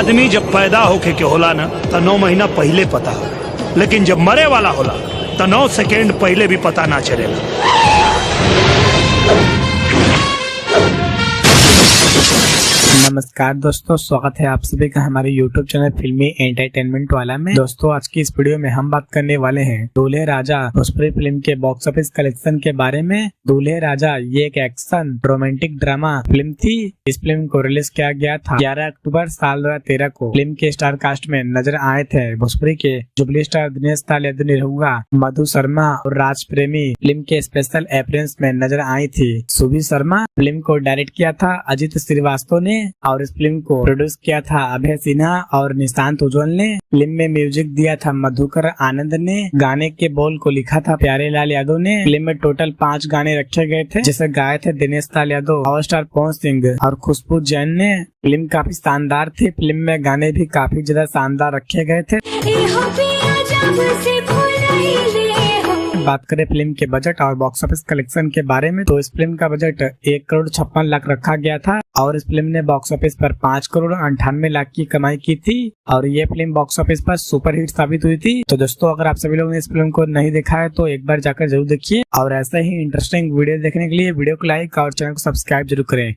आदमी जब पैदा होके के होला ना तो 9 महीना पहले पता हो, लेकिन जब मरे वाला होला तो 9 सेकेंड पहले भी पता ना चलेला। नमस्कार दोस्तों, स्वागत है आप सभी का हमारे YouTube चैनल फिल्मी एंटरटेनमेंट वाला में। दोस्तों आज की इस वीडियो में हम बात करने वाले हैं दूल्हे राजा भोजपुरी फिल्म के बॉक्स ऑफिस कलेक्शन के बारे में। दूल्हे राजा ये एक एक्शन रोमांटिक ड्रामा फिल्म थी। इस फिल्म को रिलीज किया गया था 11 अक्टूबर साल 2013 को। फिल्म के स्टार कास्ट में नजर आए थे भोजपुरी के जुबली स्टार दिनेश तालियादु निरहुआ, मधु शर्मा और राज प्रेमी। फिल्म के स्पेशल अपीयरेंस में नजर आई थी सुभी शर्मा। फिल्म को डायरेक्ट किया था अजित श्रीवास्तव ने और इस फिल्म को प्रोड्यूस किया था अभय सिन्हा और निशांत उज्ज्वल ने। फिल्म में म्यूजिक दिया था मधुकर आनंद ने। गाने के बोल को लिखा था प्यारे लाल यादव ने। फिल्म में टोटल 5 गाने रखे गए थे, जिसे गाए थे दिनेश ताल यादव, पावर स्टार पवन सिंह और खुशबू जैन ने। फिल्म काफी शानदार थी। फिल्म में गाने भी काफी ज्यादा शानदार रखे गए थे। बात करें फिल्म के बजट और बॉक्स ऑफिस कलेक्शन के बारे में, तो इस फिल्म का बजट 1,56,00,000 रखा गया था और इस फिल्म ने बॉक्स ऑफिस पर 5,98,00,000 की कमाई की थी और ये फिल्म बॉक्स ऑफिस पर सुपर हिट साबित हुई थी। तो दोस्तों अगर आप सभी लोगों ने इस फिल्म को नहीं देखा है तो एक बार जाकर जरूर देखिए और ऐसा ही इंटरेस्टिंग वीडियो देखने के लिए वीडियो को लाइक और चैनल को सब्सक्राइब जरूर करें।